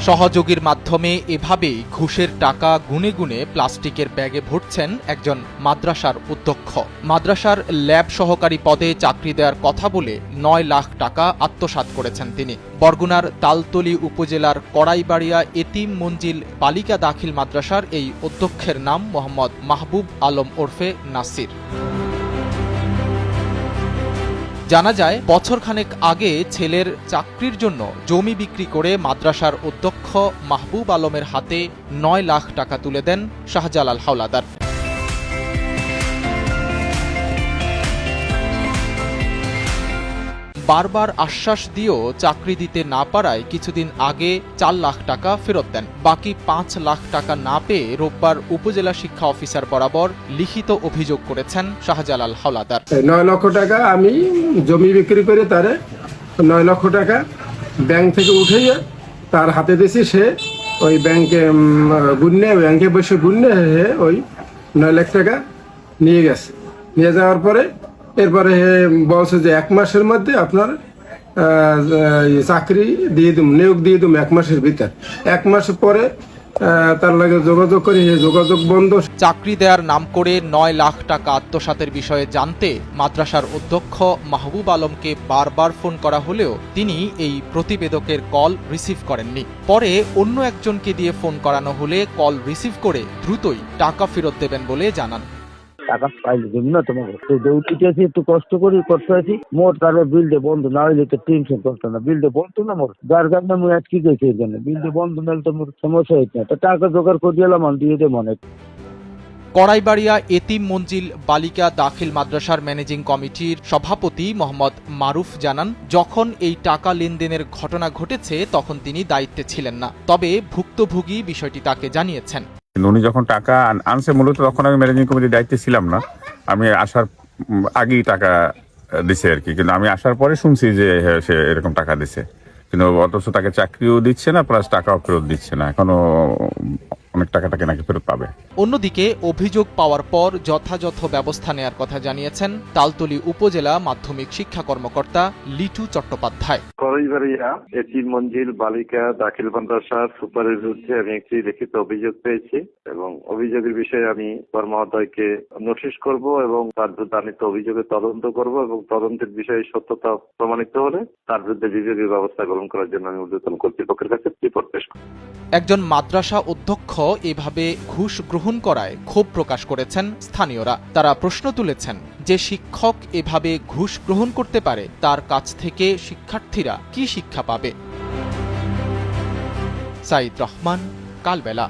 সহযোগীর মাধ্যমে এভাবেই ঘুষের টাকা গুনে গুনে প্লাস্টিকের ব্যাগে ভরছেন একজন মাদ্রাসার অধ্যক্ষ। মাদ্রাসার ল্যাব সহকারী পদে চাকরি দেওয়ার কথা বলে ৯ লাখ টাকা আত্মসাৎ করেছেন তিনি। বরগুনার তালতলী উপজেলার কড়াইবাড়িয়া এতিম মঞ্জিল বালিকা দাখিল মাদ্রাসার এই অধ্যক্ষের নাম মোহাম্মদ মাহবুব আলম ওরফে নাসির। জানা যায়, বছরখানেক আগে ছেলের চাকরির জন্য জমি বিক্রি করে মাদ্রাসার অধ্যক্ষ মাহবুব আলমের হাতে ৯ লাখ টাকা তুলে দেন শাহজালাল হাওলাদার। বারবার আশ্বাস দিয়েও চাকরি দিতে না পারায় কিছুদিন আগে ৪ লাখ টাকা ফেরত দেন। বাকি ৫ লাখ টাকা না পেয়ে রোববার উপজেলা শিক্ষা অফিসার বরাবর লিখিত অভিযোগ করেছেন শাহজালাল হাওলাদার। ৯ লক্ষ টাকা আমি জমি বিক্রি করে তারে ৯ লক্ষ টাকা ব্যাংক থেকে উঠাইয়া তার হাতে দিয়েছি। সে ওই ব্যাংকে বসে গুণে ওই ৯ লাখ টাকা নিয়ে গেছে। নিয়ে যাওয়ার পরে এরপরে বলছে যে ১ মাসের মধ্যে আপনার চাকরি দিয়ে দিম, নিয়োগ দিয়ে দিম ১ মাসের ভিতর। ১ মাস পরে তার লাগে যোগাযোগ করি, যোগাযোগ বন্ধ। চাকরি দেওয়ার নাম করে ৯ লাখ টাকা আত্মসাতের বিষয়ে জানতে মাদ্রাসার অধ্যক্ষ মাহবুব আলমকে বারবার ফোন করা হলেও তিনি এই প্রতিবেদকের কল রিসিভ করেননি। পরে অন্য একজনকে দিয়ে ফোন করানো হলে কল রিসিভ করে দ্রুতই টাকা ফেরত দেবেন বলে জানান। টাকা পাইলে দেবো না তোমাকে, দৌড়িতে আছি, একটু কষ্ট করি করতে আছি। মোট তারপর বিলটা বন্ধ না হইলে তো টেনশন করতো না। বিলটা বন্ধ না মোর, যার কারণে আমি আজকে গেছি। এই জন্য বিলটা বন্ধ না হলে তো মোর সমস্যা হইত না। তো টাকা জোগাড় করে দিলাম, আমি দিয়ে দেবো অনেক। কড়াইবাড়িয়া এতিম মঞ্জিল বালিকা দাখিল মাদ্রাসার ম্যানেজিং কমিটির সভাপতি মোহাম্মদ মারুফ জানান, যখন এই টাকা লেনদেনের ঘটনা ঘটেছে তখন তিনি দায়িত্বে ছিলেন না, তবে ভুক্তভোগী বিষয়টি তাকে জানিয়েছেন। উনি যখন টাকা আনছে মূলত তখন আমি ম্যানেজিং কমিটির দায়িত্বে ছিলাম না। আমি আসার আগেই টাকা দিছে আর কি, কিন্তু আমি আসার পরে শুনছি যে সে এরকম টাকা দিছে, কিন্তু অথচ তাকে চাকরিও দিচ্ছে না, প্লাস টাকাও ফেরত দিচ্ছে না। এখনো অনেক টাকাটাকে নাকি ফেরত পাবে। অন্যদিকে অভিযোগ পাওয়ার পর যথাযথ ব্যবস্থা নেয়ার কথা জানিয়েছেন তালতলী উপজেলা মাধ্যমিক শিক্ষা কর্মকর্তা লিটু চট্টোপাধ্যায়। কড়াইবাড়িয়া এতিম মঞ্জিল বালিকা দাখিল মাদ্রাসার সুপারের বিরুদ্ধে আমি একটি লিখিত অভিযোগ পেয়েছি এবং অভিযোগের বিষয়ে আমি মহোদয়কে নোটিশ করব এবং তার বিরুদ্ধে আনিত অভিযোগের তদন্ত করব এবং তদন্তের বিষয়ে সত্যতা প্রমাণিত হলে তার বিরুদ্ধে বিভাগীয় ব্যবস্থা গ্রহণ করার জন্য আমি ঊর্ধ্বতন কর্তৃপক্ষের কাছে রিপোর্ট পেশ করব। একজন মাদ্রাসা অধ্যক্ষ এভাবে ঘুষ গ্রহণ করায় ক্ষোভ প্রকাশ করেছেন স্থানীয়রা। তারা প্রশ্ন তুলেছেন, যে শিক্ষক এভাবে ঘুষ গ্রহণ করতে পারে তার কাছ থেকে শিক্ষার্থীরা কি শিক্ষা পাবে? সাইদ রহমান, কালবেলা।